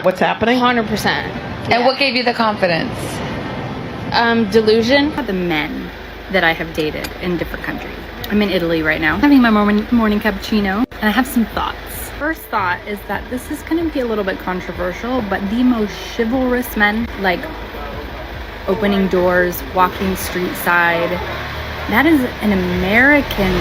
that what's happening? 100%. And what gave you the confidence? Delusion. The men that I have dated in different countries. I'm in Italy right now, having my morning cappuccino, and I have some thoughts. First thought is that this is going to be a little bit controversial, but the most chivalrous men, like opening doors, walking street side, that is an American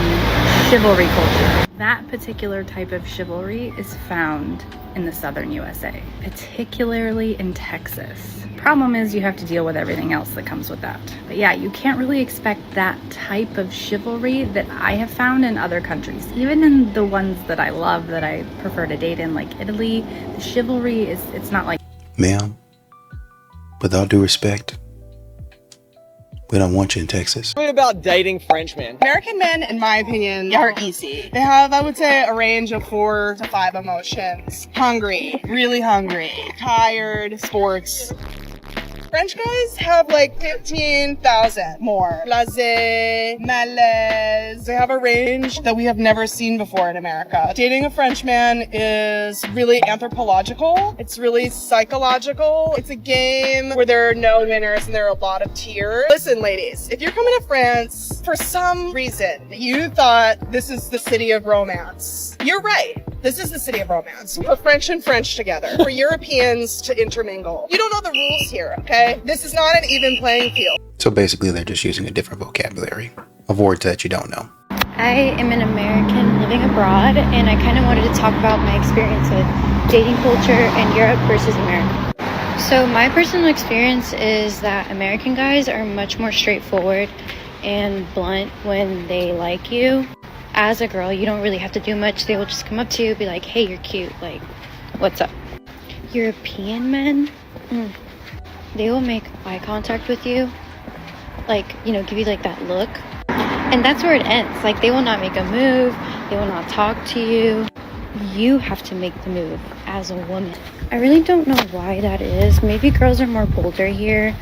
chivalry culture. That particular type of chivalry is found in the southern USA, particularly in Texas. Problem is you have to deal with everything else that comes with that. But yeah, you can't really expect that type of chivalry that I have found in other countries. Even in the ones that I love, that I prefer to date in, like Italy, the chivalry it's not like... Ma'am, with all due respect, we don't want you in Texas. What about dating French men? American men, in my opinion, are easy. They have, I would say, a range of 4 to 5 emotions. Hungry, really hungry, tired, sports. French guys have like 15,000 more. Blasé, malaise. They have a range that we have never seen before in America. Dating a French man is really anthropological. It's really psychological. It's a game where there are no winners and there are a lot of tears. Listen, ladies, if you're coming to France, for some reason, you thought this is the city of romance. You're right. This is the city of romance. We put French and French together for Europeans to intermingle. You don't know the rules here, okay? This is not an even playing field. So basically, they're just using a different vocabulary of words that you don't know. I am an American living abroad, and I kind of wanted to talk about my experience with dating culture in Europe versus America. So my personal experience is that American guys are much more straightforward and blunt when they like you. As a girl, you don't really have to do much. They will just come up to you, be like, hey, you're cute, like, what's up? European men, they will make eye contact with you, like, you know, give you like that look, and that's where it ends. Like, they will not make a move, they will not talk to you. You have to make the move as a woman. I really don't know why that is. Maybe girls are more bolder here.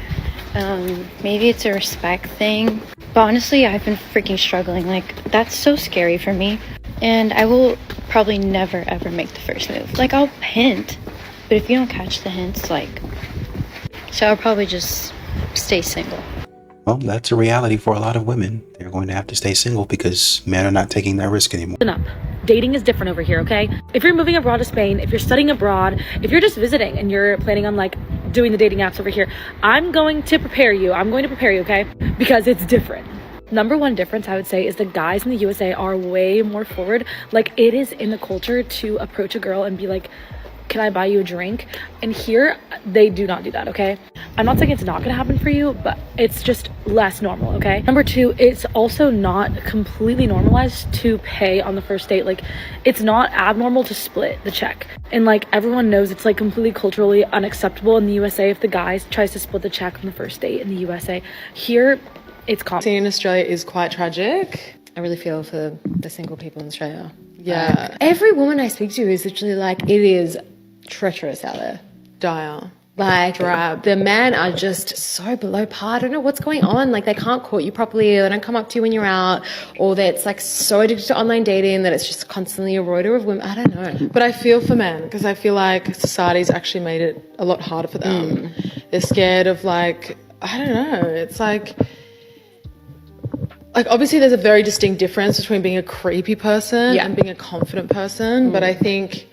Maybe it's a respect thing. But honestly, I've been freaking struggling. Like, that's so scary for me. And I will probably never, ever make the first move. Like, I'll hint. But if you don't catch the hints, like... So I'll probably just stay single. Well, that's a reality for a lot of women. They're going to have to stay single because men are not taking that risk anymore. Listen up. Dating is different over here, okay? If you're moving abroad to Spain, if you're studying abroad, if you're just visiting and you're planning on, like, doing the dating apps over here, I'm going to prepare you, okay? Because it's different. Number one difference, I would say, is the guys in the USA are way more forward. Like, it is in the culture to approach a girl and be like, can I buy you a drink? And here, they do not do that, okay? I'm not saying it's not gonna happen for you, but it's just less normal, okay? Number two, it's also not completely normalized to pay on the first date. Like, it's not abnormal to split the check. And like, everyone knows it's like completely culturally unacceptable in the USA if the guy tries to split the check on the first date in the USA. Here, it's common. Seeing in Australia is quite tragic. I really feel for the single people in Australia. Yeah. Every woman I speak to is literally like, it is treacherous out there. Dire. Like, Drab. the men are just so below par. I don't know what's going on. Like, they can't court you properly, or they don't come up to you when you're out, or that it's like so addicted to online dating that it's just constantly a rotor of women. I don't know. But I feel for men because I feel like society's actually made it a lot harder for them. They're scared of, like, I don't know. It's like obviously there's a very distinct difference between being a creepy person and being a confident person. But I think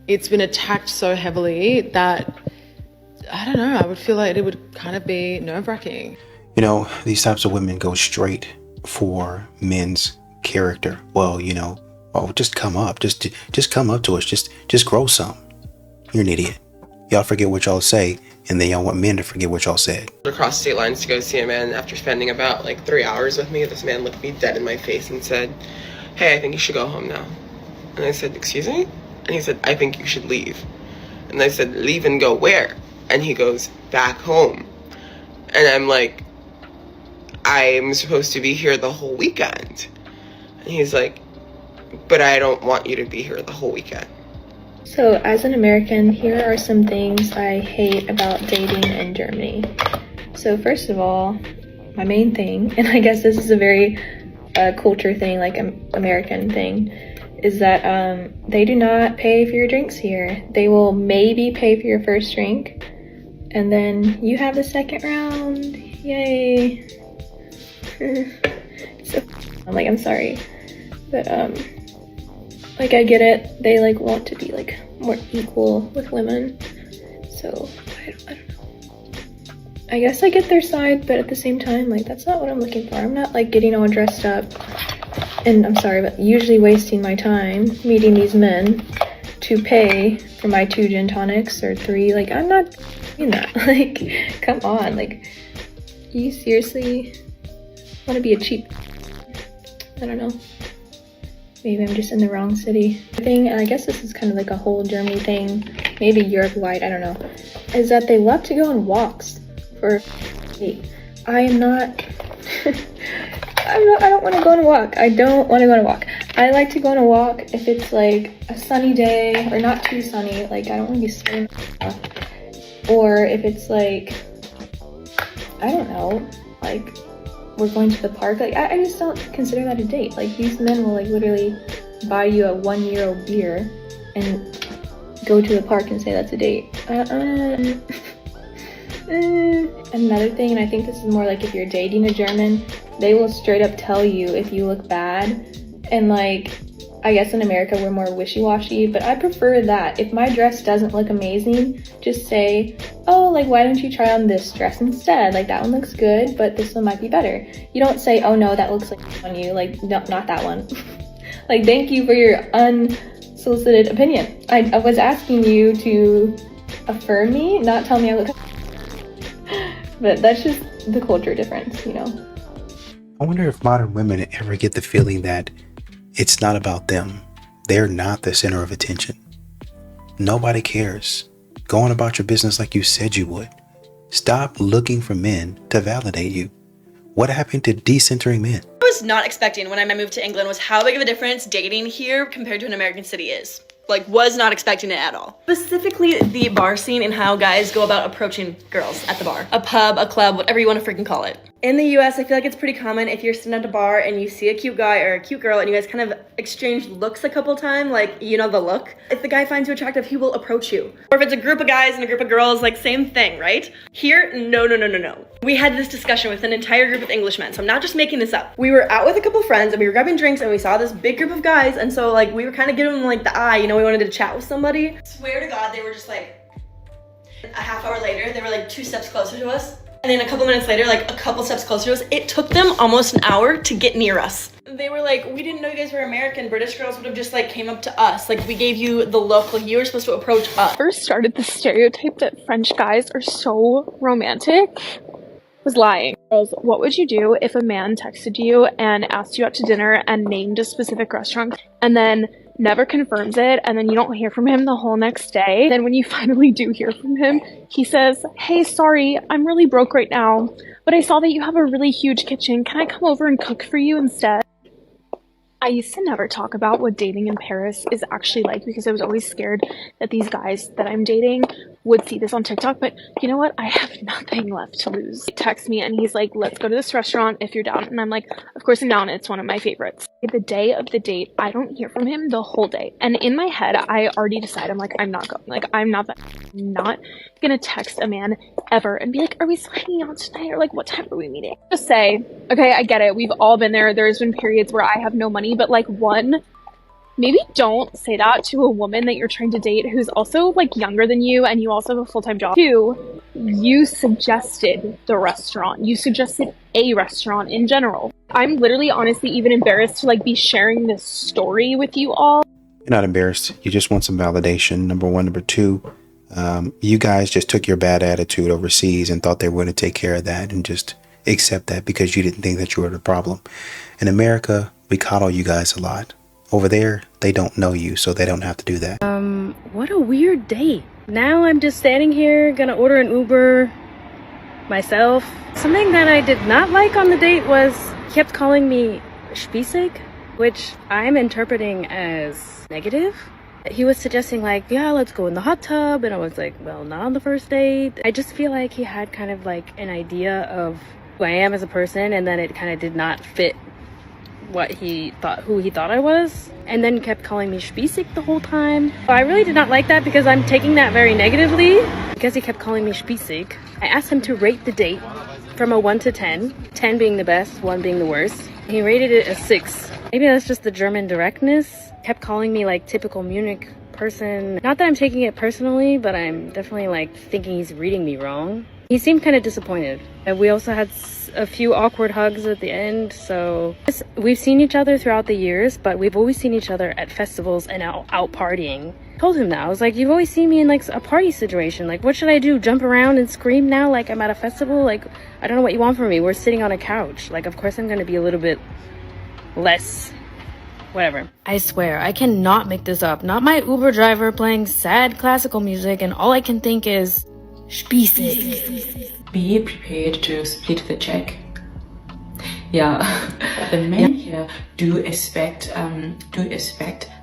it's been attacked so heavily that, I don't know, I would feel like it would kind of be nerve-wracking. You know, these types of women go straight for men's character. Well, you know, oh, just come up. Just come up to us. Just grow some. You're an idiot. Y'all forget what y'all say, and then y'all want men to forget what y'all said. Across state lines to go see a man. After spending about like 3 hours with me, this man looked me dead in my face and said, hey, I think you should go home now. And I said, excuse me? And he said, I think you should leave. And I said, leave and go where? And he goes, back home. And I'm like, I'm supposed to be here the whole weekend. And he's like, but I don't want you to be here the whole weekend. So as an American, here are some things I hate about dating in Germany. So first of all, my main thing, and I guess this is a very a culture thing, like American thing, is that they do not pay for your drinks here. They will maybe pay for your first drink, and then you have the second round. Yay. So I'm sorry, but like, I get it. They like want to be like more equal with women, so I don't know. I guess I get their side, but at the same time, like, that's not what I'm looking for. I'm not like getting all dressed up, and I'm sorry, but usually wasting my time meeting these men to pay for my 2 gin tonics or 3. Like, I'm not doing that. Like, come on. Like, you seriously want to be a cheap? I don't know. Maybe I'm just in the wrong city. And I guess this is kind of like a whole Germany thing, maybe Europe-wide, I don't know, is that they love to go on walks for I am not I don't want to go on a walk. I don't want to go on a walk. I like to go on a walk if it's like a sunny day or not too sunny. Like, I don't want to be sweating. Or if it's like, I don't know, like we're going to the park. Like, I just don't consider that a date. Like, these men will like literally buy you a €1 beer and go to the park and say that's a date. Another thing, and I think this is more like if you're dating a German, they will straight up tell you if you look bad. And like, I guess in America we're more wishy-washy, but I prefer that. If my dress doesn't look amazing, just say, oh, like, why don't you try on this dress instead? Like, that one looks good, but this one might be better. You don't say, oh no, that looks like on you. Like, no, not that one. Like, thank you for your unsolicited opinion. I was asking you to affirm me, not tell me I look. But that's just the culture difference, you know? I wonder if modern women ever get the feeling that it's not about them. They're not the center of attention. Nobody cares. Go on about your business like you said you would. Stop looking for men to validate you. What happened to decentering men? I was not expecting when I moved to England was how big of a difference dating here compared to an American city is. Like, was not expecting it at all. Specifically the bar scene and how guys go about approaching girls at the bar. A pub, a club, whatever you want to freaking call it. In the US, I feel like it's pretty common if you're sitting at a bar and you see a cute guy or a cute girl and you guys kind of exchange looks a couple times, like, you know the look. If the guy finds you attractive, he will approach you. Or if it's a group of guys and a group of girls, like, same thing, right? Here, no. We had this discussion with an entire group of Englishmen, so I'm not just making this up. We were out with a couple friends and we were grabbing drinks and we saw this big group of guys, and so like we were kind of giving them like the eye, you know, we wanted to chat with somebody. Swear to God, they were just like, a half hour later, they were like 2 steps closer to us. And then a couple minutes later, like a couple steps closer to us. It took them almost an hour to get near us. They were like, we didn't know you guys were American. British girls would have just like came up to us. Like, we gave you the look, like you were supposed to approach us. First started the stereotype that French guys are so romantic was lying. Girls, what would you do if a man texted you and asked you out to dinner and named a specific restaurant and then never confirms it, and then you don't hear from him the whole next day? Then when you finally do hear from him, he says, hey, sorry, I'm really broke right now, but I saw that you have a really huge kitchen. Can I come over and cook for you instead? I used to never talk about what dating in Paris is actually like because I was always scared that these guys that I'm dating would see this on TikTok, but you know what? I have nothing left to lose. He texts me and he's like, let's go to this restaurant if you're down. And I'm like, of course I'm down. It's one of my favorites. The day of the date, I don't hear from him the whole day. And in my head, I already decide, I'm like, I'm not going. Like, I'm not gonna text a man ever and be like, are we still hanging out tonight? Or like, what time are we meeting? Just say, okay, I get it. We've all been there. There's been periods where I have no money, but like, one, maybe don't say that to a woman that you're trying to date who's also like younger than you and you also have a full-time job. 2, you suggested the restaurant. You suggested a restaurant in general. I'm literally honestly even embarrassed to like be sharing this story with you all. You're not embarrassed. You just want some validation, number 1. Number 2, you guys just took your bad attitude overseas and thought they were going to take care of that and just accept that because you didn't think that you were the problem. In America, we coddle you guys a lot. Over there, they don't know you, so they don't have to do that. What a weird day. Now I'm just standing here, gonna order an Uber myself. Something that I did not like on the date was he kept calling me spießig, which I'm interpreting as negative. He was suggesting like, yeah, let's go in the hot tub, and I was like, well, not on the first date. I just feel like he had kind of like an idea of who I am as a person, and then it kind of did not fit who he thought I was, and then kept calling me Spießig the whole time. I really did not like that because I'm taking that very negatively. Because he kept calling me Spießig, I asked him to rate the date from a 1 to 10, 10 being the best, 1 being the worst. He rated it a 6. Maybe that's just the German directness. Kept calling me like typical Munich person. Not that I'm taking it personally, but I'm definitely like thinking he's reading me wrong. He seemed kind of disappointed. And we also had a few awkward hugs at the end. So we've seen each other throughout the years, but we've always seen each other at festivals and out partying. I told him that. I was like, you've always seen me in like a party situation. Like, what should I do? Jump around and scream now like I'm at a festival? Like, I don't know what you want from me. We're sitting on a couch. Like, of course I'm going to be a little bit less whatever. I swear, I cannot make this up. Not my Uber driver playing sad classical music and all I can think is Spießig. Be prepared to split the check. Yeah, the men here do expect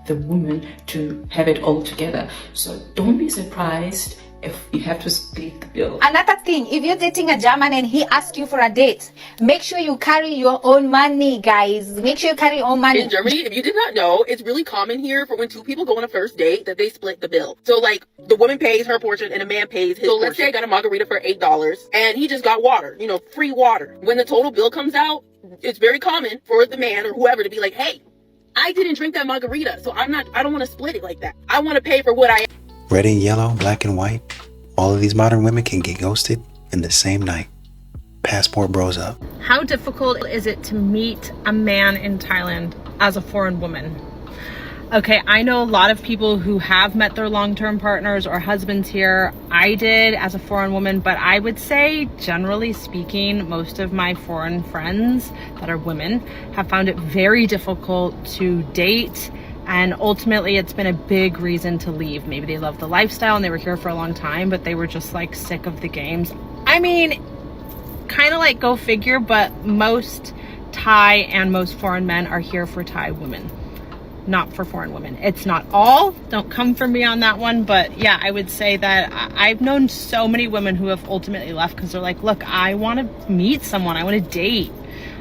the woman to have it all together. So don't be surprised if you have to split the bill. Another thing, if you're dating a German and he asks you for a date, make sure you carry your own money, guys. Make sure you carry your own money. In Germany, if you did not know, it's really common here for when two people go on a first date that they split the bill. So like the woman pays her portion and the man pays his portion. So let's say I got a margarita for $8 and he just got water, you know, free water. When the total bill comes out, it's very common for the man or whoever to be like, hey, I didn't drink that margarita, so I don't want to split it like that. I want to pay for what I... Red and yellow, black and white, all of these modern women can get ghosted in the same night. Passport bros up. How difficult is it to meet a man in Thailand as a foreign woman? Okay, I know a lot of people who have met their long-term partners or husbands here. I did as a foreign woman, but I would say, generally speaking, most of my foreign friends that are women have found it very difficult to date. And ultimately, it's been a big reason to leave. Maybe they love the lifestyle and they were here for a long time, but they were just like sick of the games. I mean, kind of like go figure, but most Thai and most foreign men are here for Thai women, not for foreign women. It's not all, don't come for me on that one, but yeah, I would say that I've known so many women who have ultimately left because they're like, look, I want to meet someone, I want to date.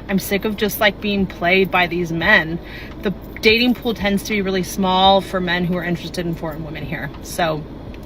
I'm sick of just like being played by these men. The dating pool tends to be really small for men who are interested in foreign women here, so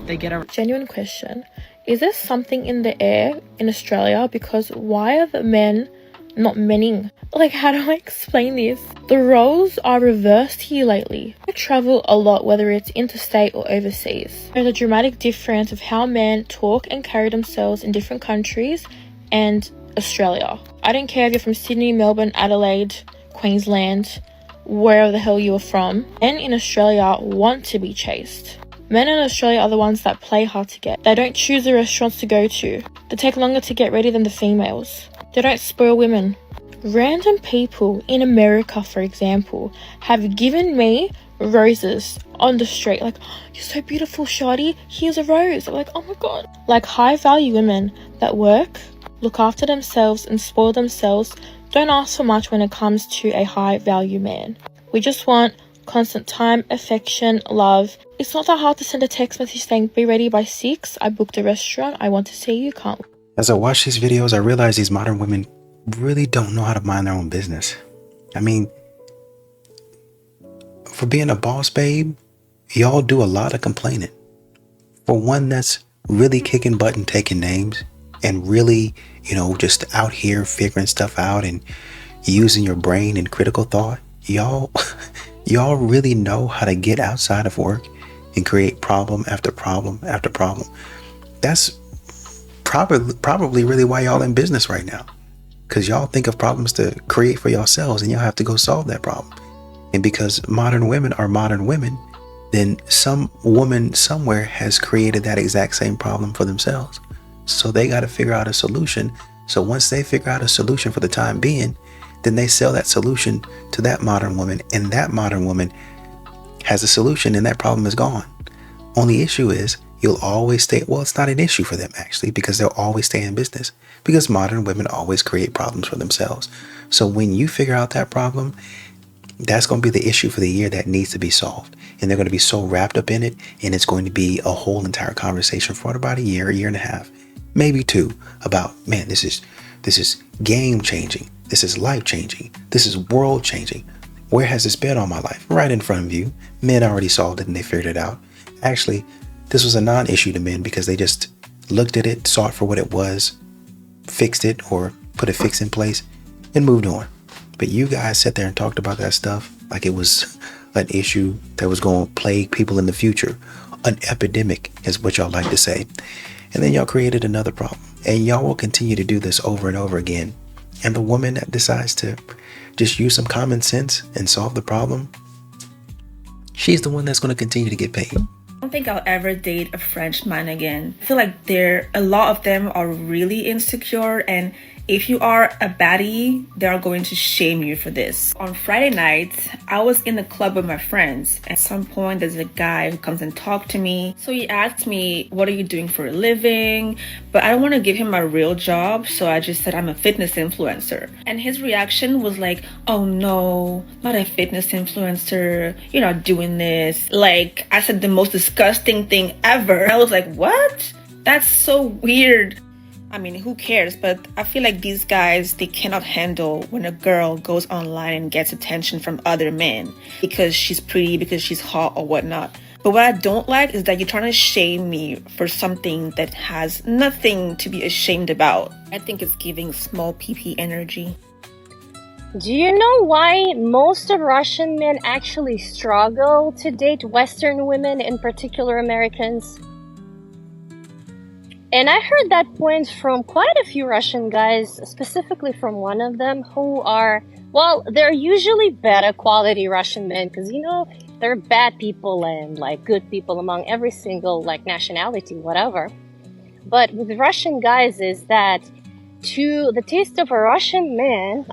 they get a genuine question. Is there something in the air in Australia? Because why are the men not menning? Like, how do I explain this? The roles are reversed here lately. I travel a lot, whether it's interstate or overseas. There's a dramatic difference of how men talk and carry themselves in different countries and Australia. I don't care if you're from Sydney, Melbourne, Adelaide, Queensland, wherever the hell you're from. Men in Australia want to be chased. Men in Australia are the ones that play hard to get. They don't choose the restaurants to go to. They take longer to get ready than the females. They don't spoil women. Random people in America, for example, have given me roses on the street. Like, oh, you're so beautiful, shawty. Here's a rose. I'm like, oh my god. Like, high value women that work, look after themselves and spoil themselves don't ask for much when it comes to a high value man. We just want constant time, affection, love. It's not that hard to send a text message saying, be ready by 6. I booked a restaurant. I want to see you. Can't. As I watch these videos, I realize these modern women really don't know how to mind their own business. I mean, for being a boss babe, y'all do a lot of complaining. For one that's really kicking butt and taking names and really, you know, just out here figuring stuff out and using your brain and critical thought, y'all really know how to get outside of work and create problem after problem after problem. That's probably really why y'all in business right now, because y'all think of problems to create for yourselves and y'all have to go solve that problem. And because modern women are modern women, then some woman somewhere has created that exact same problem for themselves. So they got to figure out a solution. So once they figure out a solution for the time being, then they sell that solution to that modern woman, and that modern woman has a solution and that problem is gone. Only issue is you'll always stay, well, it's not an issue for them actually, because they'll always stay in business, because modern women always create problems for themselves. So when you figure out that problem, that's going to be the issue for the year that needs to be solved. And they're going to be so wrapped up in it, and it's going to be a whole entire conversation for about a year and a half, maybe 2, about, man, this is game changing. This is life changing. This is world changing. Where has this been all my life? Right in front of you. Men already solved it and they figured it out. Actually, this was a non-issue to men because they just looked at it, saw it for what it was, fixed it or put a fix in place, and moved on. But you guys sat there and talked about that stuff like it was an issue that was going to plague people in the future. An epidemic is what y'all like to say. And then y'all created another problem. And y'all will continue to do this over and over again. And the woman that decides to just use some common sense and solve the problem, she's the one that's going to continue to get paid. I don't think I'll ever date a French man again. I feel like a lot of them are really insecure, and if you are a baddie, they are going to shame you for this. On Friday night, I was in the club with my friends. At some point, there's a guy who comes and talks to me. So he asked me, what are you doing for a living? But I don't want to give him my real job, so I just said I'm a fitness influencer. And his reaction was like, oh no, not a fitness influencer. You're not doing this. Like, I said the most disgusting thing ever. I was like, what? That's so weird. I mean, who cares? But I feel like these guys, they cannot handle when a girl goes online and gets attention from other men because she's pretty, because she's hot or whatnot. But what I don't like is that you're trying to shame me for something that has nothing to be ashamed about. I think it's giving small PP energy. Do you know why most of Russian men actually struggle to date Western women, in particular Americans? And I heard that point from quite a few Russian guys, specifically from one of them, who are, well, they're usually better quality Russian men, because, you know, there are bad people and, like, good people among every single, like, nationality, whatever. But with Russian guys is that, to the taste of a Russian man,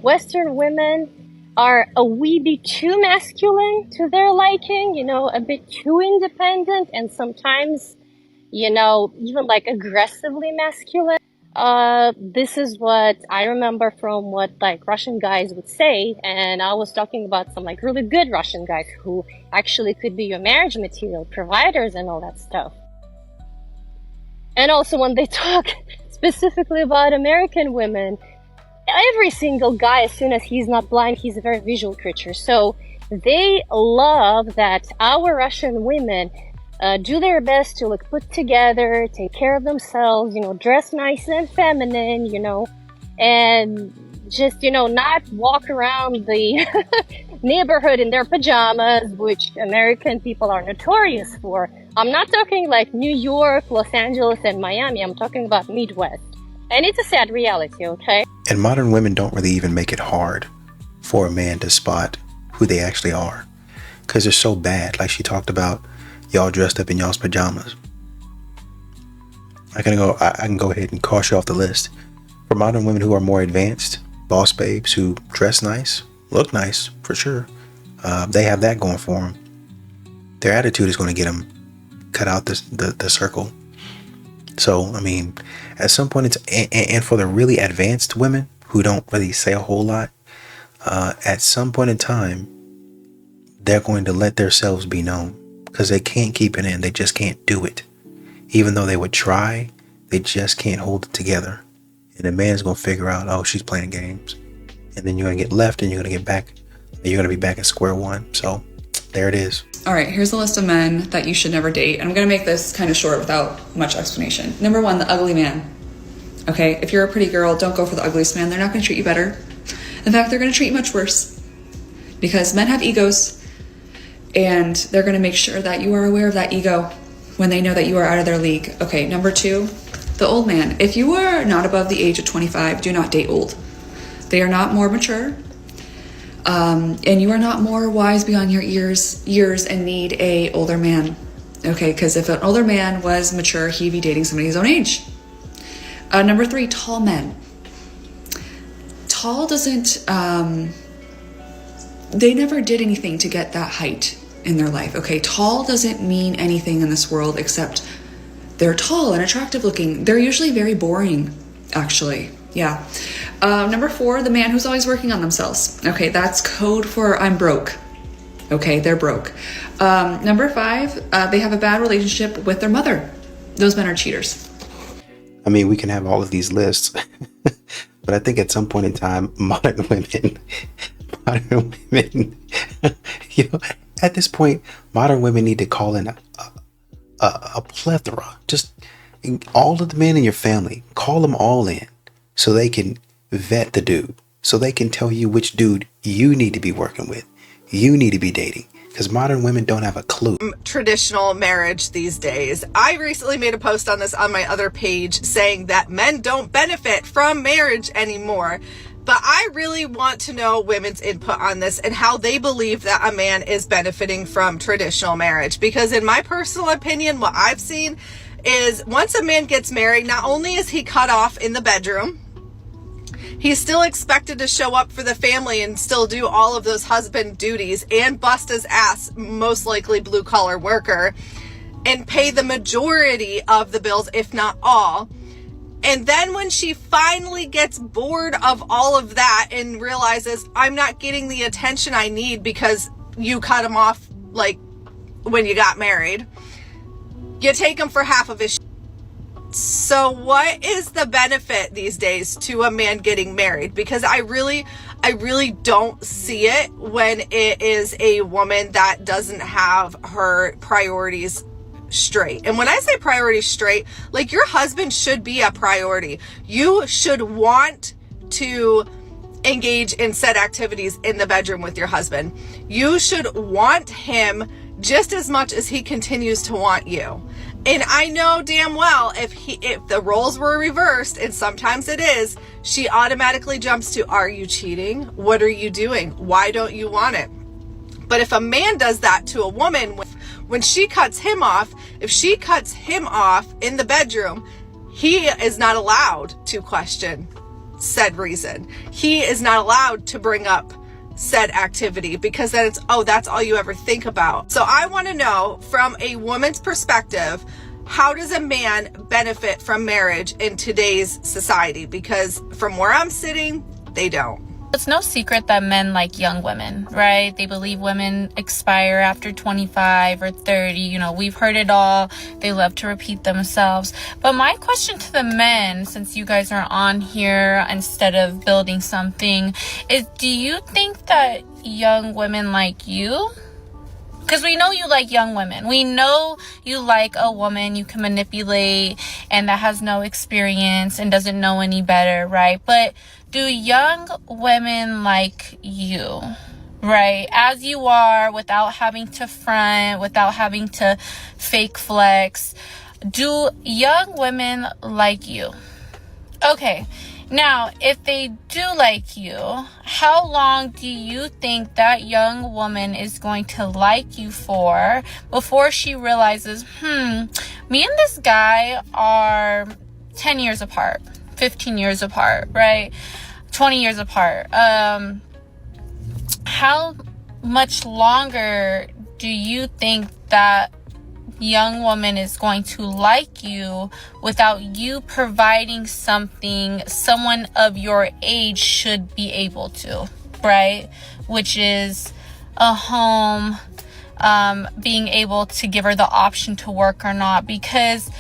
Western women are a wee bit too masculine to their liking, you know, a bit too independent, and sometimes, you know, even like aggressively masculine. This is what I remember from what like Russian guys would say, and I was talking about some like really good Russian guys who actually could be your marriage material providers and all that stuff. And also when they talk specifically about American women, every single guy, as soon as he's not blind, he's a very visual creature. So they love that our Russian women do their best to look put together, take care of themselves, you know, dress nice and feminine, you know, and just, you know, not walk around the neighborhood in their pajamas, which American people are notorious for. I'm not talking like New York, Los Angeles, and Miami. I'm talking about Midwest. And it's a sad reality, okay? And modern women don't really even make it hard for a man to spot who they actually are, because they're so bad. Like she talked about, y'all dressed up in y'all's pajamas. I can go ahead and cross you off the list. For modern women who are more advanced, boss babes who dress nice, look nice for sure, they have that going for them. Their attitude is going to get them cut out the circle. So I mean, at some point, and for the really advanced women who don't really say a whole lot, at some point in time, they're going to let themselves be known. Because they can't keep it in. They just can't do it. Even though they would try, they just can't hold it together. And the man's going to figure out, oh, she's playing games. And then you're going to get left and you're going to get back. You're going to be back at square one. So there it is. All right, here's a list of men that you should never date. And I'm going to make this kind of short without much explanation. Number 1, the ugly man. Okay, if you're a pretty girl, don't go for the ugliest man. They're not going to treat you better. In fact, they're going to treat you much worse. Because men have egos. And they're going to make sure that you are aware of that ego when they know that you are out of their league. Okay, number 2, the old man. If you are not above the age of 25, do not date old. They are not more mature. And you are not more wise beyond your years and need a older man. Okay, because if an older man was mature, he'd be dating somebody his own age. Number 3, tall men. Tall doesn't... they never did anything to get that height in their life. Okay, tall doesn't mean anything in this world except they're tall and attractive looking. They're usually very boring, actually. Yeah. Number 4, the man who's always working on themselves. Okay, that's code for I'm broke. Okay, they're broke. Number 5, they have a bad relationship with their mother. Those men are cheaters. I mean, we can have all of these lists, But I think at some point in time, modern women, you know, at this point, modern women need to call in a plethora. Just all of the men in your family, call them all in so they can vet the dude, so they can tell you which dude you need to be working with, you need to be dating. Because modern women don't have a clue. Traditional marriage these days. I recently made a post on this on my other page saying that men don't benefit from marriage anymore. But I really want to know women's input on this and how they believe that a man is benefiting from traditional marriage. Because in my personal opinion, what I've seen is once a man gets married, not only is he cut off in the bedroom, he's still expected to show up for the family and still do all of those husband duties and bust his ass, most likely blue collar worker, and pay the majority of the bills, if not all. And then when she finally gets bored of all of that and realizes I'm not getting the attention I need because you cut him off like when you got married, you take him for half of his shit. So what is the benefit these days to a man getting married? Because I really don't see it when it is a woman that doesn't have her priorities straight. And when I say priorities straight, like your husband should be a priority. You should want to engage in said activities in the bedroom with your husband. You should want him just as much as he continues to want you. And I know damn well if the roles were reversed, and sometimes it is, she automatically jumps to, are you cheating? What are you doing? Why don't you want it? But if a man does that to a woman, when she cuts him off, if she cuts him off in the bedroom, he is not allowed to question said reason. He is not allowed to bring up said activity, because then it's, oh, that's all you ever think about. So I want to know from a woman's perspective, how does a man benefit from marriage in today's society? Because from where I'm sitting, they don't. It's no secret that men like young women, right? They believe women expire after 25 or 30. You know, we've heard it all. They love to repeat themselves. But my question to the men, since you guys are on here instead of building something, is do you think that young women like you? Because we know you like young women. We know you like a woman you can manipulate and that has no experience and doesn't know any better, right? But do young women like you, right? As you are, without having to front, without having to fake flex. Do young women like you? Okay. Now, if they do like you, how long do you think that young woman is going to like you for before she realizes, me and this guy are 10 years apart, 15 years apart, right? 20 years apart. How much longer do you think that young woman is going to like you without you providing something someone of your age should be able to, right? Which is a home, being able to give her the option to work or not, because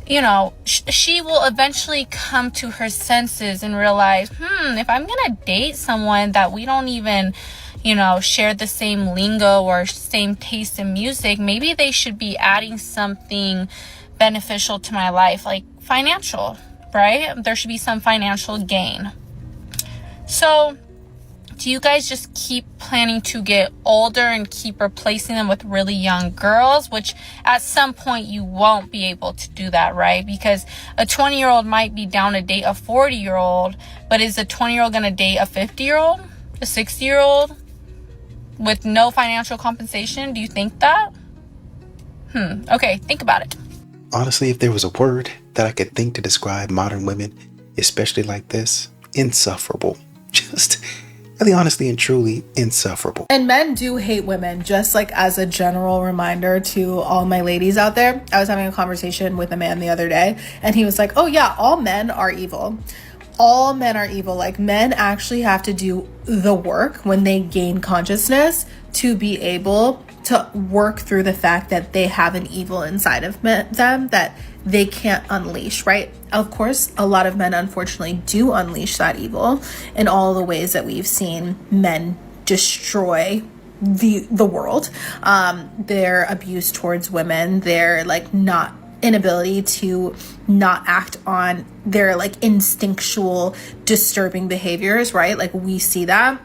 you know, she will eventually come to her senses and realize, if I'm gonna date someone that we don't even, you know, share the same lingo or same taste in music, maybe they should be adding something beneficial to my life, like financial, right? There should be some financial gain. So do you guys just keep planning to get older and keep replacing them with really young girls? Which at some point you won't be able to do that, right? Because a 20-year-old might be down to date a 40-year-old, but is a 20-year-old going to date a 50-year-old? A 60-year-old? With no financial compensation? Do you think that? Okay, think about it. Honestly, if there was a word that I could think to describe modern women, especially like this, insufferable. Just really honestly and truly insufferable. And men do hate women, just like as a general reminder to all my ladies out there. I was having a conversation with a man the other day and he was like, oh yeah, all men are evil. All men are evil. Like, men actually have to do the work when they gain consciousness to be able to work through the fact that they have an evil inside of them that they can't unleash, right? Of course, a lot of men unfortunately do unleash that evil in all the ways that we've seen men destroy the world. Their abuse towards women, their like not inability to not act on their like instinctual disturbing behaviors, right? Like we see that.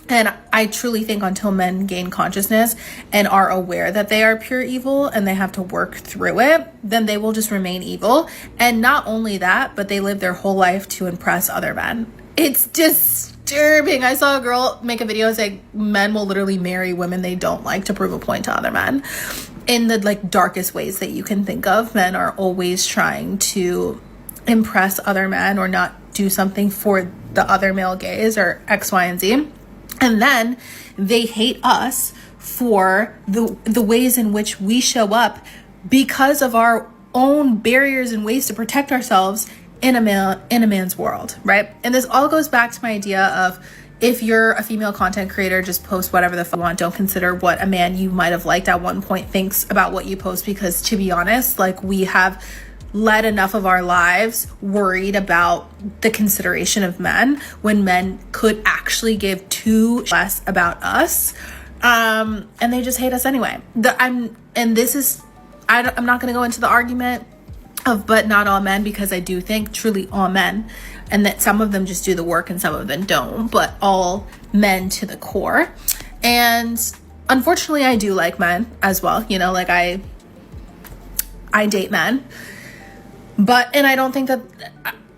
And I truly think until men gain consciousness and are aware that they are pure evil and they have to work through it, then they will just remain evil. And not only that, but they live their whole life to impress other men. It's disturbing. I saw a girl make a video saying men will literally marry women they don't like to prove a point to other men. In the like darkest ways that you can think of, men are always trying to impress other men or not do something for the other male gaze or X, Y, and Z. And then they hate us for the ways in which we show up because of our own barriers and ways to protect ourselves in a man's world, right? And this all goes back to my idea of if you're a female content creator, just post whatever the fuck you want. Don't consider what a man you might have liked at one point thinks about what you post, because to be honest, like we have led enough of our lives worried about the consideration of men when men could actually give two less about us, and they just hate us anyway. I'm not going to go into the argument of but not all men, because I do think truly all men, and that some of them just do the work and some of them don't, but all men to the core. And unfortunately I do like men as well, you know, like I date men. And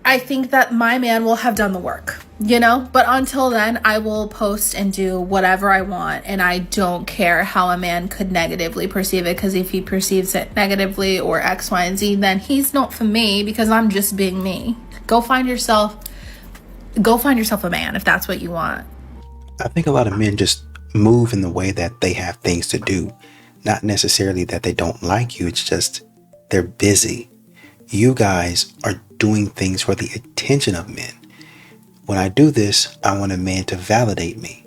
I think that my man will have done the work, you know? But until then, I will post and do whatever I want. And I don't care how a man could negatively perceive it, because if he perceives it negatively or X, Y, and Z, then he's not for me, because I'm just being me. Go find yourself a man if that's what you want. I think a lot of men just move in the way that they have things to do. Not necessarily that they don't like you. It's just they're busy. You guys are doing things for the attention of men. When I do this, I want a man to validate me.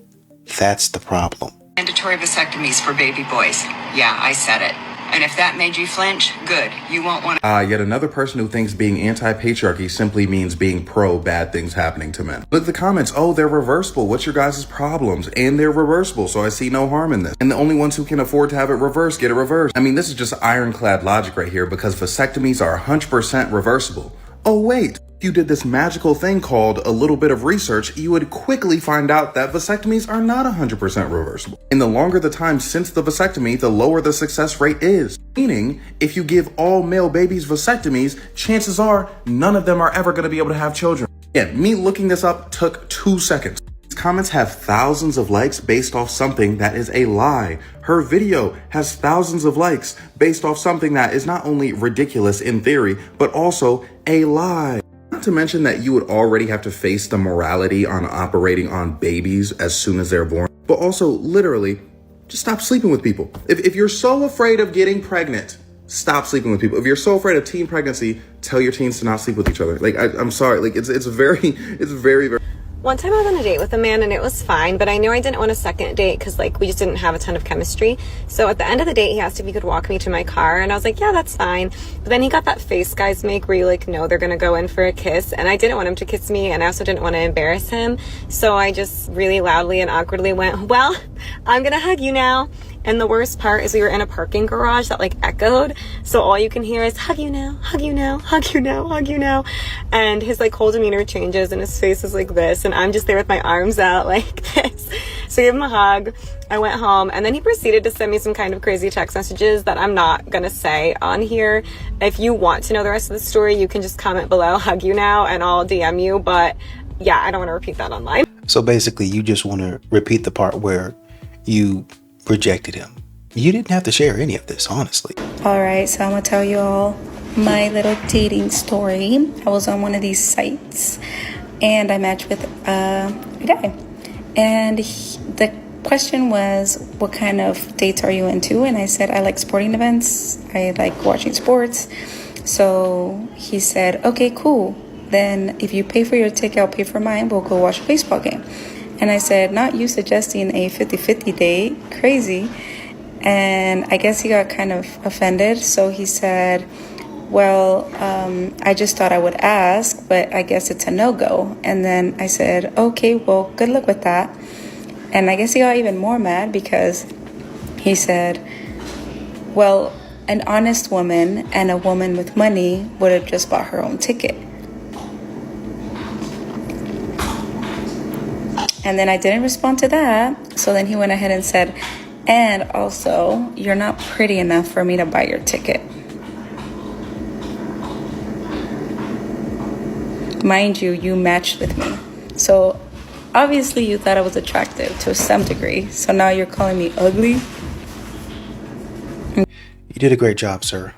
That's the problem. Mandatory vasectomies for baby boys. Yeah, I said it. And if that made you flinch, good. You won't want to. Yet another person who thinks being anti-patriarchy simply means being pro bad things happening to men. Look at the comments. Oh, they're reversible. What's your guys' problems? And they're reversible, so I see no harm in this. And the only ones who can afford to have it reversed get it reversed. I mean, this is just ironclad logic right here, because vasectomies are 100% reversible. Oh, wait. If you did this magical thing called a little bit of research, you would quickly find out that vasectomies are not 100% reversible. And the longer the time since the vasectomy, the lower the success rate is. Meaning, if you give all male babies vasectomies, chances are none of them are ever going to be able to have children. Yeah, me looking this up took 2 seconds. These comments have thousands of likes based off something that is a lie. Her video has thousands of likes based off something that is not only ridiculous in theory, but also a lie. Not to mention that you would already have to face the morality on operating on babies as soon as they're born, but also literally just stop sleeping with people. If you're so afraid of getting pregnant, stop sleeping with people. If you're so afraid of teen pregnancy, tell your teens to not sleep with each other. Like, I'm sorry, like it's very. One time I was on a date with a man and it was fine, but I knew I didn't want a second date because like we just didn't have a ton of chemistry. So at the end of the date, he asked if he could walk me to my car and I was like, yeah, that's fine. But then he got that face guys make where you like know they're gonna go in for a kiss, and I didn't want him to kiss me and I also didn't want to embarrass him. So I just really loudly and awkwardly went, well, I'm gonna hug you now. And the worst part is we were in a parking garage that like echoed. So all you can hear is hug you now, hug you now, hug you now, hug you now. And his like whole demeanor changes and his face is like this. And I'm just there with my arms out like this. So I gave him a hug. I went home and then he proceeded to send me some kind of crazy text messages that I'm not going to say on here. If you want to know the rest of the story, you can just comment below, hug you now, and I'll DM you. But yeah, I don't want to repeat that online. So basically you just want to repeat the part where you rejected him. You didn't have to share any of this, honestly. All right, so I'm gonna tell you all my little dating story. I was on one of these sites and I matched with a guy, and the question was, what kind of dates are you into? And I said, I like sporting events, I like watching sports. So he said, okay, cool, then if you pay for your ticket, I'll pay for mine, we'll go watch a baseball game. And I said, not you suggesting a 50-50 date, crazy. And I guess he got kind of offended. So he said, well, I just thought I would ask, but I guess it's a no-go. And then I said, okay, well, good luck with that. And I guess he got even more mad because he said, well, an honest woman and a woman with money would have just bought her own ticket. And then I didn't respond to that. So then he went ahead and said, and also, you're not pretty enough for me to buy your ticket. Mind you, you matched with me. So obviously you thought I was attractive to some degree. So now you're calling me ugly? You did a great job, sir.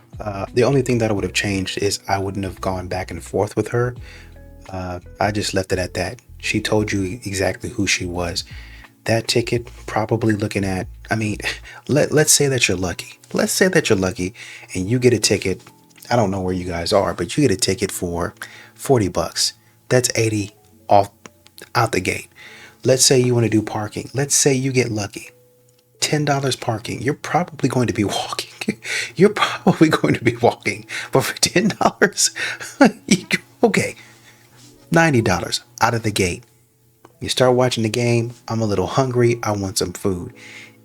The only thing that I would have changed is I wouldn't have gone back and forth with her. I just left it at that. She told you exactly who she was. That ticket, probably looking at, I mean, let's say that you're lucky. Let's say that you're lucky and you get a ticket. I don't know where you guys are, but you get a ticket for $40. That's 80 off out the gate. Let's say you want to do parking. Let's say you get lucky. $10 parking. You're probably going to be walking. You're probably going to be walking. But for $10, okay, $90 out of the gate. You start watching the game. I'm a little hungry. I want some food.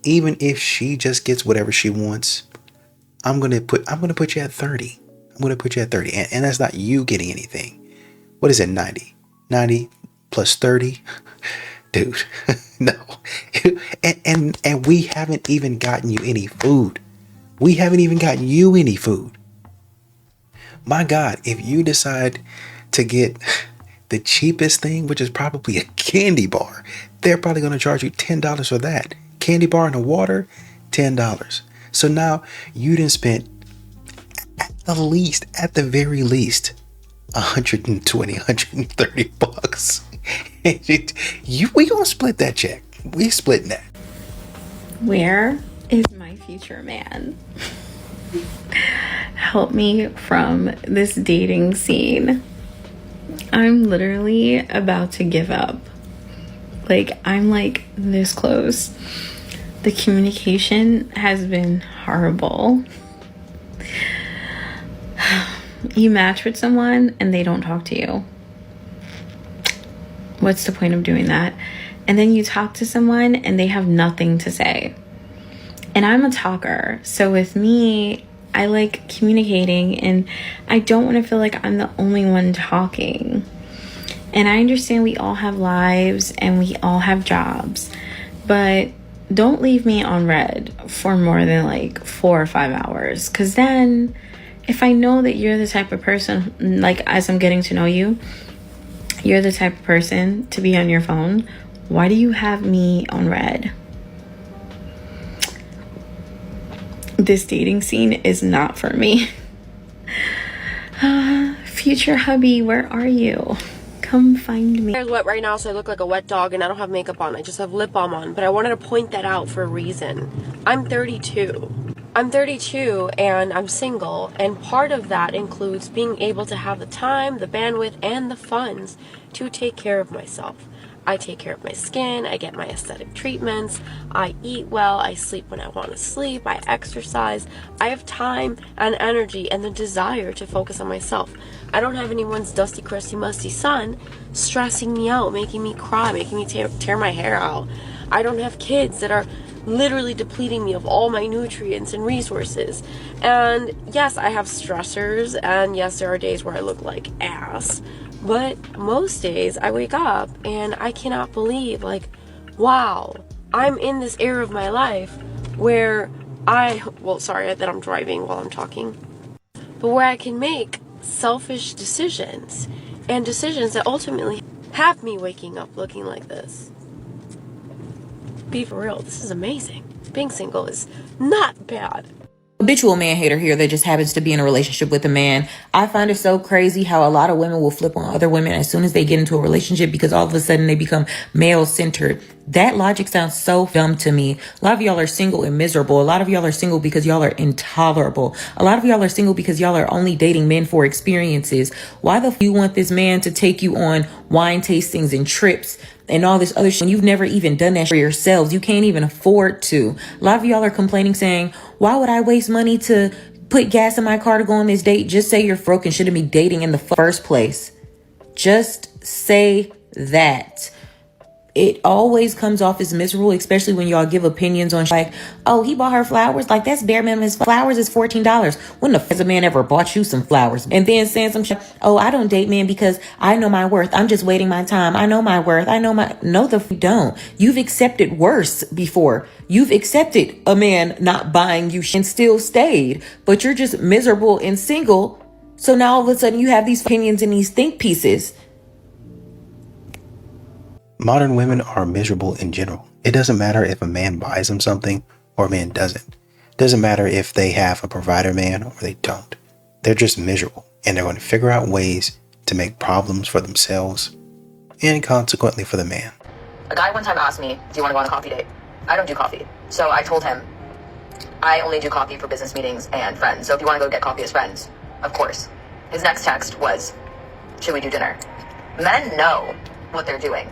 Even if she just gets whatever she wants, I'm gonna put you at 30. I'm gonna put you at 30, and that's not you getting anything. What is it? 90 plus 30, dude. No, and we haven't even gotten you any food. We haven't even gotten you any food. My God, if you decide to get the cheapest thing, which is probably a candy bar, they're probably going to charge you $10 for that. Candy bar and a water, $10. So now you didn't spend at the very least, $120, $130. We gonna split that check. We splitting that. Where is my future man? Help me from this dating scene. I'm literally about to give up. Like, I'm like this close. The communication has been horrible. You match with someone and they don't talk to you. What's the point of doing that? And then you talk to someone and they have nothing to say. And I'm a talker. So with me, I like communicating and I don't want to feel like I'm the only one talking. And I understand we all have lives and we all have jobs, but don't leave me on red for more than like 4 or 5 hours. Cause then if I know that you're the type of person, like as I'm getting to know you, you're the type of person to be on your phone, why do you have me on red? This dating scene is not for me. Future hubby, where are you? Come find me. My hair's wet right now, so I look like a wet dog, and I don't have makeup on. I just have lip balm on, but I wanted to point that out for a reason. I'm 32. I'm 32 and I'm single, and part of that includes being able to have the time, the bandwidth, and the funds to take care of myself. I take care of my skin, I get my aesthetic treatments, I eat well, I sleep when I want to sleep, I exercise. I have time and energy and the desire to focus on myself. I don't have anyone's dusty, crusty, musty son stressing me out, making me cry, making me tear my hair out. I don't have kids that are literally depleting me of all my nutrients and resources. And yes, I have stressors, and yes, there are days where I look like ass. But most days I wake up and I cannot believe, like, wow, I'm in this era of my life where sorry that I'm driving while I'm talking, but where I can make selfish decisions and decisions that ultimately have me waking up looking like this. Be for real, this is amazing. Being single is not bad. Habitual man hater here that just happens to be in a relationship with a man. I find it so crazy how a lot of women will flip on other women as soon as they get into a relationship because all of a sudden they become male centered. That logic sounds so dumb to me. A lot of y'all are single and miserable. A lot of y'all are single because y'all are intolerable. A lot of y'all are single because y'all are only dating men for experiences. Why the f you want this man to take you on wine tastings and trips and all this other shit. You've never even done that for yourselves. You can't even afford to. A lot of y'all are complaining saying, why would I waste money to put gas in my car to go on this date? Just say you're broke and shouldn't be dating in the first place. Just say that. It always comes off as miserable, especially when y'all give opinions on like, oh, he bought her flowers. Like, that's bare minimum. His flowers is $14. When the f*** has a man ever bought you some flowers? And then saying some shit, oh, I don't date men because I know my worth. I'm just waiting my time. I know my worth. No, the f*** don't. You've accepted worse before. You've accepted a man not buying you shit and still stayed, but you're just miserable and single. So now all of a sudden you have these opinions and these think pieces. Modern women are miserable in general. It doesn't matter if a man buys them something or a man doesn't. It doesn't matter if they have a provider man or they don't. They're just miserable, and they're going to figure out ways to make problems for themselves and consequently for the man. A guy one time asked me, do you want to go on a coffee date? I don't do coffee. So I told him, I only do coffee for business meetings and friends. So if you want to go get coffee as friends, of course. His next text was, should we do dinner? Men know what they're doing.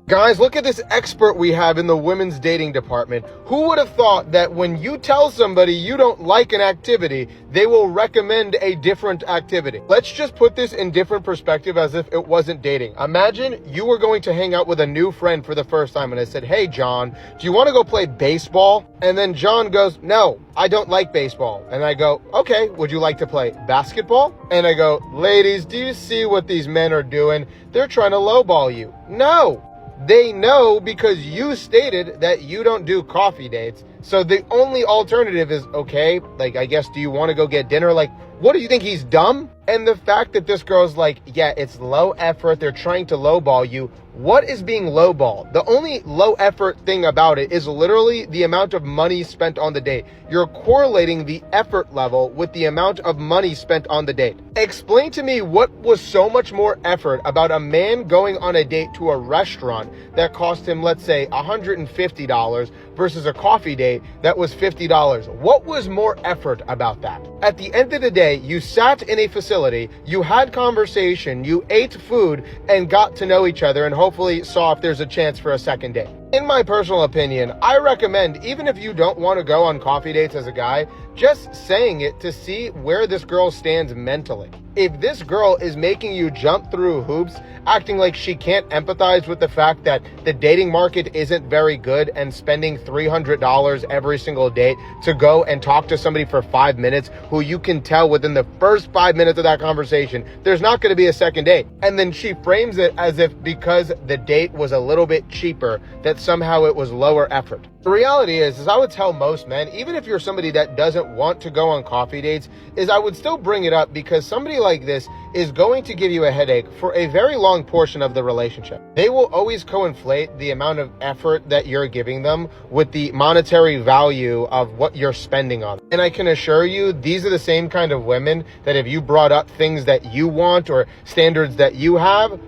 Guys, look at this expert we have in the women's dating department. Who would have thought that when you tell somebody you don't like an activity, they will recommend a different activity? Let's just put this in different perspective as if it wasn't dating. Imagine you were going to hang out with a new friend for the first time and I said, hey, John, do you want to go play baseball? And then John goes, no, I don't like baseball. And I go, okay, would you like to play basketball? And I go, ladies, do you see what these men are doing? They're trying to lowball you. No. They know because you stated that you don't do coffee dates. So the only alternative is, okay, like, I guess, do you want to go get dinner? Like, what do you think? He's dumb? And the fact that this girl's like, yeah, it's low effort. They're trying to lowball you. What is being lowballed? The only low effort thing about it is literally the amount of money spent on the date. You're correlating the effort level with the amount of money spent on the date. Explain to me what was so much more effort about a man going on a date to a restaurant that cost him, let's say, $150 versus a coffee date that was $50. What was more effort about that? At the end of the day, you sat in a facility, you had conversation, you ate food, and got to know each other and hopefully saw if there's a chance for a second date. In my personal opinion, I recommend, even if you don't want to go on coffee dates as a guy, just saying it to see where this girl stands mentally. If this girl is making you jump through hoops, acting like she can't empathize with the fact that the dating market isn't very good and spending $300 every single date to go and talk to somebody for 5 minutes who you can tell within the first 5 minutes of that conversation, there's not going to be a second date. And then she frames it as if because the date was a little bit cheaper, that somehow it was lower effort. The reality is I would tell most men, even if you're somebody that doesn't want to go on coffee dates, is I would still bring it up because somebody like this is going to give you a headache for a very long portion of the relationship. They will always co-inflate the amount of effort that you're giving them with the monetary value of what you're spending on. And I can assure you, these are the same kind of women that if you brought up things that you want or standards that you have,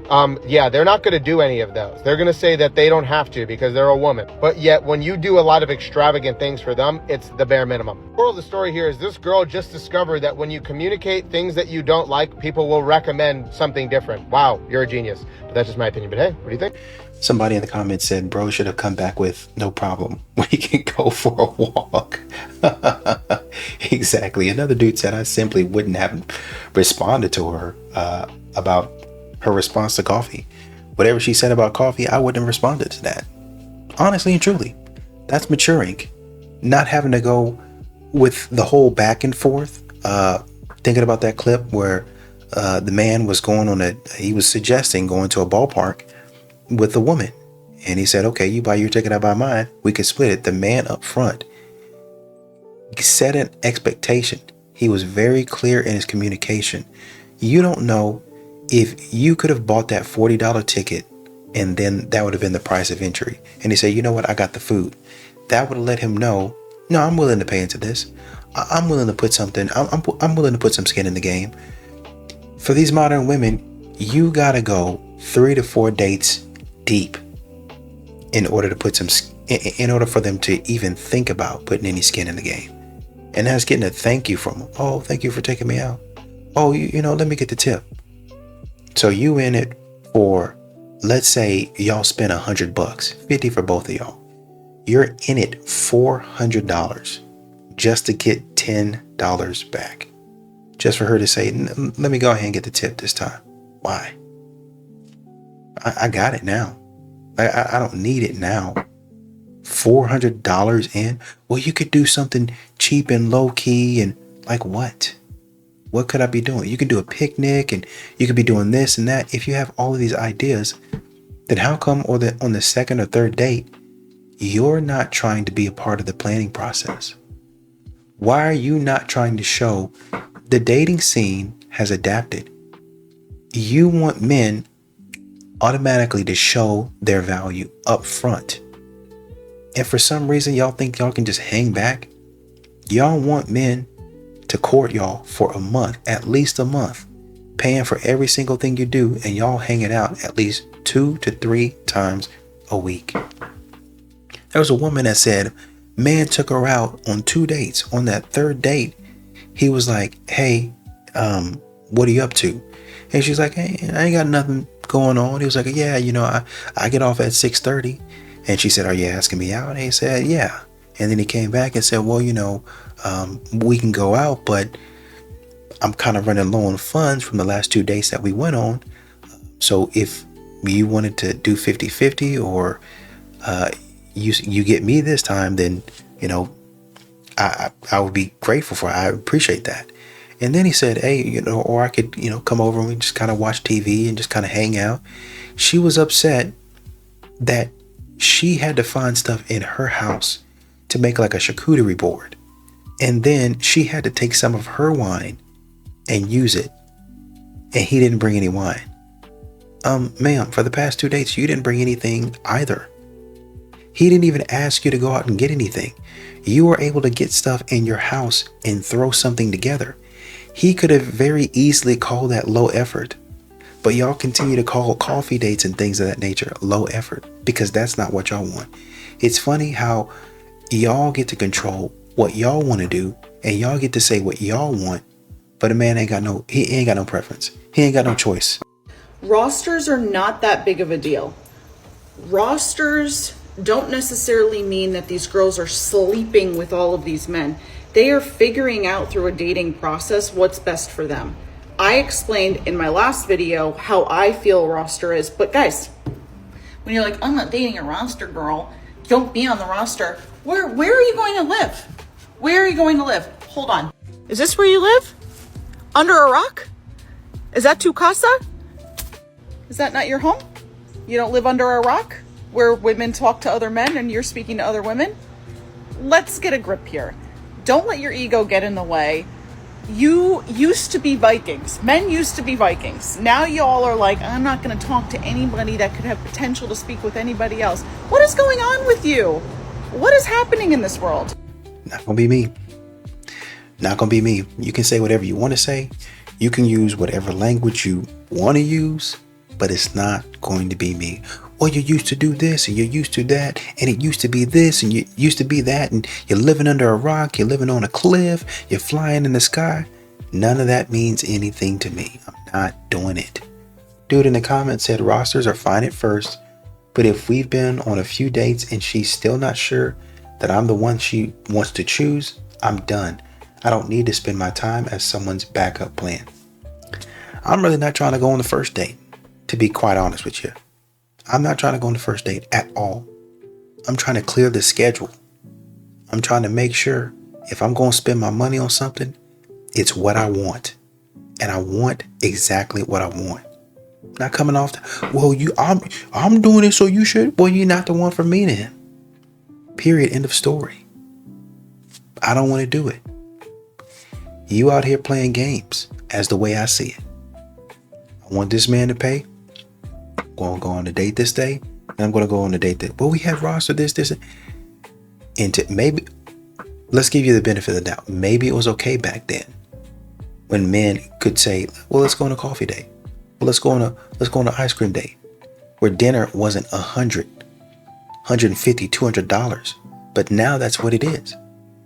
yeah, they're not going to do any of those. They're going to say that they don't have to because they're a woman. But yet when you do a lot of extravagant things for them, it's the bare minimum. Moral of the story here is this girl just discovered that when you communicate things that you don't like, people will recommend something different. Wow, you're a genius. But that's just my opinion. But hey, what do you think? Somebody in the comments said, bro should have come back with no problem. We can go for a walk. Exactly. Another dude said, I simply wouldn't have responded to her about her response to coffee. Whatever she said about coffee, I wouldn't have responded to that. Honestly and truly, that's maturing. Not having to go with the whole back and forth. Thinking about that clip where the man was he was suggesting going to a ballpark with a woman. And he said, okay, you buy your ticket, I buy mine. We could split it. The man up front set an expectation. He was very clear in his communication. You don't know if you could have bought that $40 ticket and then that would have been the price of entry. And he said, you know what? I got the food. That would have let him know, no, I'm willing to pay into this. I'm willing to put something, I'm willing to put some skin in the game. For these modern women, you gotta go 3 to 4 dates deep in order for them to even think about putting any skin in the game. And that's getting a thank you from them. Oh, thank you for taking me out. Oh, you know, let me get the tip. So you in it for let's say y'all spend $100, 50 for both of y'all. You're in it $400 just to get $10 back. Just for her to say, let me go ahead and get the tip this time. Why? I got it now. I don't need it now. $400 in? Well, you could do something cheap and low key and like what? What could I be doing? You could do a picnic and you could be doing this and that. If you have all of these ideas, then how come on the second or third date, you're not trying to be a part of the planning process? Why are you not trying to show the dating scene has adapted? You want men automatically to show their value up front. And for some reason, y'all think y'all can just hang back. Y'all want men to court y'all for a month, at least a month, paying for every single thing you do, and y'all hanging out at least 2 to 3 times a week. There was a woman that said, man took her out on 2 dates. On that third date, he was like, hey, what are you up to? And she's like, hey, I ain't got nothing going on. He was like, yeah, I get off at 6:30. And she said, are you asking me out? And he said, yeah. And then he came back and said, well, we can go out, but I'm kind of running low on funds from the last 2 dates that we went on. So if you wanted to do 50-50 or you get me this time, then, I would be grateful for it. I appreciate that. And then he said, hey, or I could, come over and we just kind of watch TV and just kind of hang out. She was upset that she had to find stuff in her house to make like a charcuterie board. And then she had to take some of her wine and use it. And he didn't bring any wine. Ma'am, for the past 2 dates, you didn't bring anything either. He didn't even ask you to go out and get anything. You were able to get stuff in your house and throw something together. He could have very easily called that low effort. But y'all continue to call coffee dates and things of that nature low effort because that's not what y'all want. It's funny how y'all get to control what y'all want to do and y'all get to say what y'all want, but a man ain't got no preference. He ain't got no choice. Rosters are not that big of a deal. Rosters don't necessarily mean that these girls are sleeping with all of these men. They are figuring out through a dating process what's best for them. I explained in my last video how I feel a roster is, but guys, when you're like, I'm not dating a roster girl, don't be on the roster. Where are you going to live? Where are you going to live? Hold on. Is this where you live? Under a rock? Is that tu casa? Is that not your home? You don't live under a rock where women talk to other men and you're speaking to other women? Let's get a grip here. Don't let your ego get in the way. You used to be Vikings. Men used to be Vikings. Now y'all are like, I'm not going to talk to anybody that could have potential to speak with anybody else. What is going on with you? What is happening in this world? Not gonna be me. Not gonna be me. You can say whatever you want to say. You can use whatever language you want to use, but it's not going to be me. Well, you used to do this and you're used to that, and it used to be this and you used to be that, and you're living under a rock, you're living on a cliff, you're flying in the sky. None of that means anything to me. I'm not doing it. Dude in the comments said rosters are fine at first, but if we've been on a few dates and she's still not sure that I'm the one she wants to choose, I'm done. I don't need to spend my time as someone's backup plan. I'm really not trying to go on the first date, to be quite honest with you. I'm not trying to go on the first date at all. I'm trying to clear the schedule. I'm trying to make sure if I'm going to spend my money on something, it's what I want. And I want exactly what I want. Not coming off I'm doing it so you should. Well, you're not the one for me then. Period. End of story. I don't want to do it. You out here playing games as the way I see it. I want this man to pay. I'm going to go on a date this day. And I'm going to go on a date that, well, we have roster this. And maybe, let's give you the benefit of the doubt. Maybe it was okay back then when men could say, well, let's go on a coffee date. Well, let's go on an ice cream date where dinner wasn't $100, $150, $200. But now that's what it is.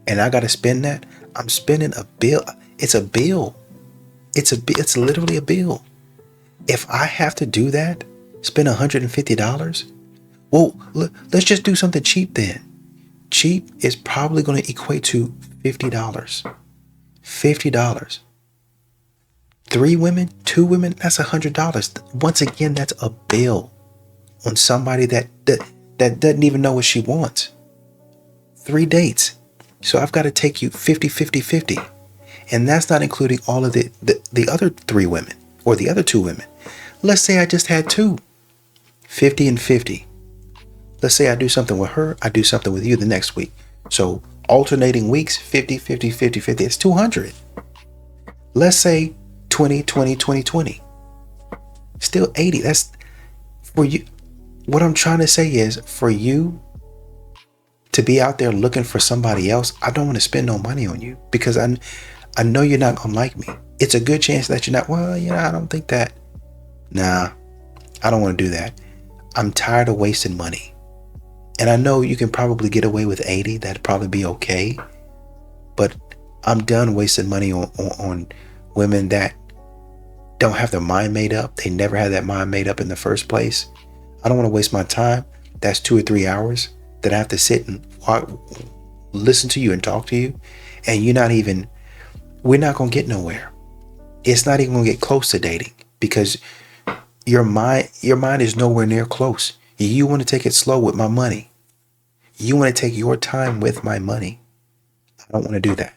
And I got to spend that. I'm spending a bill. It's a bill. It's literally a bill. If I have to do that Spend $150? Well, let's just do something cheap then. Cheap is probably going to equate to $50. $50. 3 women, 2 women, that's $100. Once again, that's a bill on somebody that doesn't even know what she wants. 3 dates. So I've got to take you 50, 50, 50. And that's not including all of the other 3 women or the other 2 women. Let's say I just had 2. 50 and 50. Let's say I do something with her, I do something with you the next week. So alternating weeks, 50, 50, 50, 50. It's 200. Let's say 20, 20, 20, 20. Still 80. That's for you. What I'm trying to say is, for you to be out there looking for somebody else, I don't want to spend no money on you because I know you're not going to like me. It's a good chance that you're not, well, I don't think that. Nah, I don't want to do that. I'm tired of wasting money. And I know you can probably get away with 80. That'd probably be okay. But I'm done wasting money on women that don't have their mind made up. They never had that mind made up in the first place. I don't want to waste my time. That's 2 or 3 hours that I have to sit and listen to you and talk to you. And we're not going to get nowhere. It's not even going to get close to dating because your mind is nowhere near close. You want to take it slow with my money. You want to take your time with my money. I don't want to do that.